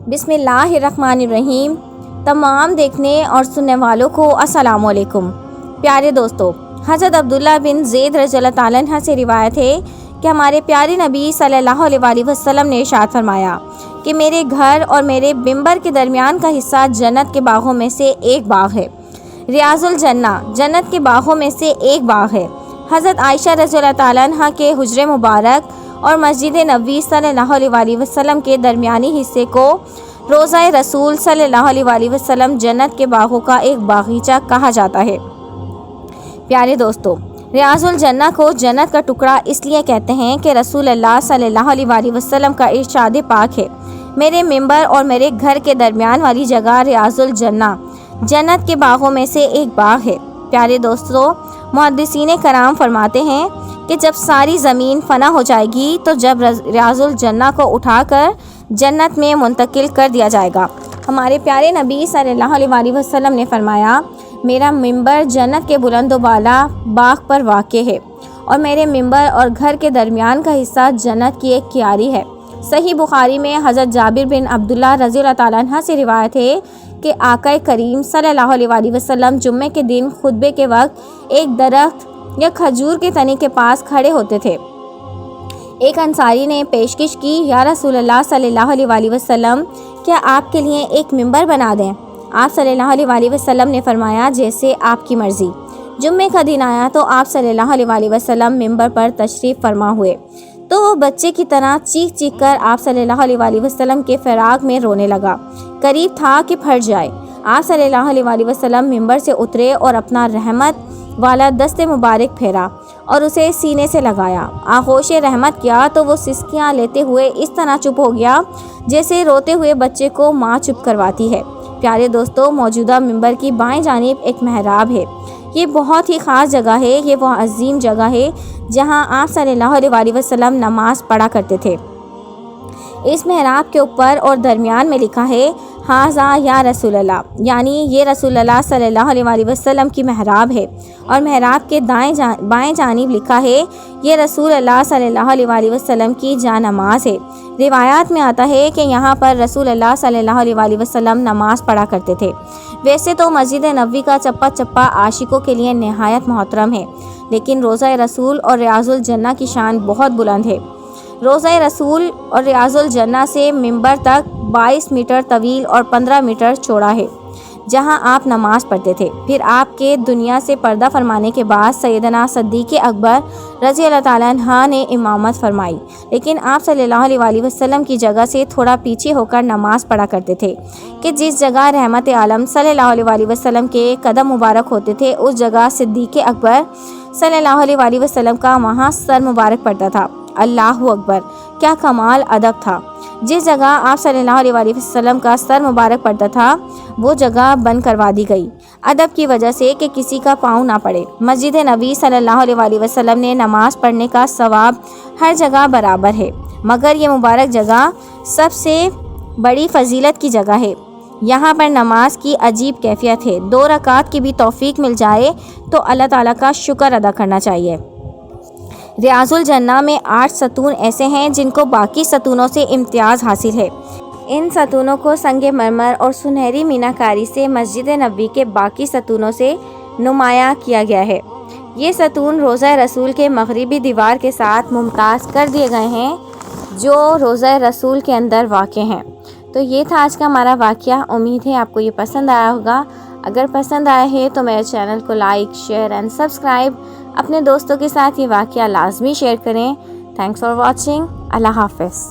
بسم اللہ الرحمن الرحیم۔ تمام دیکھنے اور سننے والوں کو السلام علیکم۔ پیارے دوستو، حضرت عبداللہ بن زید رضی اللہ تعالیٰ عنہ سے روایت ہے کہ ہمارے پیارے نبی صلی اللہ علیہ وسلم نے ارشاد فرمایا کہ میرے گھر اور میرے ممبر کے درمیان کا حصہ جنت کے باغوں میں سے ایک باغ ہے۔ ریاض الجنہ جنت کے باغوں میں سے ایک باغ ہے۔ حضرت عائشہ رضی اللہ تعالیٰ عنہ کے حجرے مبارک اور مسجد نبوی صلی اللہ علیہ وسلم کے درمیانی حصے کو روضہ رسول صلی اللہ علیہ وسلم جنت کے باغوں کا ایک باغیچہ کہا جاتا ہے۔ پیارے دوستو، ریاض الجنہ کو جنت کا ٹکڑا اس لیے کہتے ہیں کہ رسول اللہ صلی اللہ علیہ وسلم کا ارشاد پاک ہے، میرے ممبر اور میرے گھر کے درمیان والی جگہ ریاض الجنہ جنت کے باغوں میں سے ایک باغ ہے۔ پیارے دوستو، محدثین کرام فرماتے ہیں کہ جب ساری زمین فنا ہو جائے گی تو جب ریاض الجنہ کو اٹھا کر جنت میں منتقل کر دیا جائے گا۔ ہمارے پیارے نبی صلی اللہ علیہ وسلم نے فرمایا، میرا ممبر جنت کے بلند و بالا باغ پر واقع ہے اور میرے ممبر اور گھر کے درمیان کا حصہ جنت کی ایک کیاری ہے۔ صحیح بخاری میں حضرت جابر بن عبداللہ رضی اللہ تعالیٰ عنہ سے روایت ہے کہ آقا کریم صلی اللہ علیہ وسلم جمعے کے دن خطبے کے وقت ایک درخت یا کھجور کے تنے کے پاس کھڑے ہوتے تھے۔ ایک انصاری نے پیشکش کی، یا رسول اللہ صلی اللہ علیہ وسلم، کیا آپ کے لیے ایک ممبر بنا دیں؟ آپ صلی اللہ علیہ وسلم نے فرمایا، جیسے آپ کی مرضی۔ جمعے کا دن آیا تو آپ صلی اللہ علیہ وسلم ممبر پر تشریف فرما ہوئے تو وہ بچے کی طرح چیخ چیخ کر آپ صلی اللہ علیہ وسلم کے فراق میں رونے لگا، قریب تھا کہ پھٹ جائے۔ آپ صلی اللہ علیہ وسلم ممبر سے اترے اور اپنا رحمت والا دست مبارک پھیرا اور اسے سینے سے لگایا، آغوش رحمت کیا تو وہ سسکیاں لیتے ہوئے اس طرح چپ ہو گیا جیسے روتے ہوئے بچے کو ماں چپ کرواتی ہے۔ پیارے دوستو، موجودہ ممبر کی بائیں جانب ایک محراب ہے۔ یہ بہت ہی خاص جگہ ہے، یہ وہ عظیم جگہ ہے جہاں آپ صلی اللہ علیہ وسلم نماز پڑھا کرتے تھے۔ اس محراب کے اوپر اور درمیان میں لکھا ہے، ھذا یا رسول اللہ، یعنی یہ رسول اللہ صلی اللہ علیہ وسلم کی محراب ہے، اور محراب کے بائیں جانب لکھا ہے، یہ رسول اللہ صلی اللہ علیہ وسلم کی جا نماز ہے۔ روایات میں آتا ہے کہ یہاں پر رسول اللہ صلی اللہ علیہ وسلم نماز پڑھا کرتے تھے۔ ویسے تو مسجد نبوی کا چپا چپا عاشقوں کے لیے نہایت محترم ہے، لیکن روضہ رسول اور ریاض الجنہ کی شان بہت بلند ہے۔ روضہ رسول اور ریاض الجنہ سے ممبر تک 22 میٹر طویل اور 15 میٹر چوڑا ہے، جہاں آپ نماز پڑھتے تھے۔ پھر آپ کے دنیا سے پردہ فرمانے کے بعد سیدنا صدیق اکبر رضی اللہ تعالیٰ عنہ نے امامت فرمائی، لیکن آپ صلی اللہ علیہ وسلم کی جگہ سے تھوڑا پیچھے ہو کر نماز پڑھا کرتے تھے کہ جس جگہ رحمت عالم صلی اللہ علیہ وسلم کے قدم مبارک ہوتے تھے اس جگہ صدیق اکبر صلی اللہ علیہ وسلم کا وہاں سر مبارک پڑتا تھا۔ اللہ اکبر، کیا کمال ادب تھا! جس جگہ آپ صلی اللہ علیہ وسلم کا سر مبارک پڑتا تھا وہ جگہ بند کروا دی گئی، ادب کی وجہ سے کہ کسی کا پاؤں نہ پڑے۔ مسجد نبوی صلی اللہ علیہ وسلم نے نماز پڑھنے کا ثواب ہر جگہ برابر ہے، مگر یہ مبارک جگہ سب سے بڑی فضیلت کی جگہ ہے۔ یہاں پر نماز کی عجیب کیفیت ہے، 2 رکعت کی بھی توفیق مل جائے تو اللہ تعالیٰ کا شکر ادا کرنا چاہیے۔ ریاض الجنہ میں 8 ستون ایسے ہیں جن کو باقی ستونوں سے امتیاز حاصل ہے۔ ان ستونوں کو سنگ مرمر اور سنہری میناکاری سے مسجد نبوی کے باقی ستونوں سے نمایاں کیا گیا ہے۔ یہ ستون روضہ رسول کے مغربی دیوار کے ساتھ ممتاز کر دیے گئے ہیں جو روضہ رسول کے اندر واقع ہیں۔ تو یہ تھا آج کا ہمارا واقعہ، امید ہے آپ کو یہ پسند آیا ہوگا۔ اگر پسند آیا ہے تو میرے چینل کو لائک، شیئر اینڈ سبسکرائب، اپنے دوستوں کے ساتھ یہ واقعہ لازمی شیئر کریں۔ Thanks for watching. اللہ حافظ۔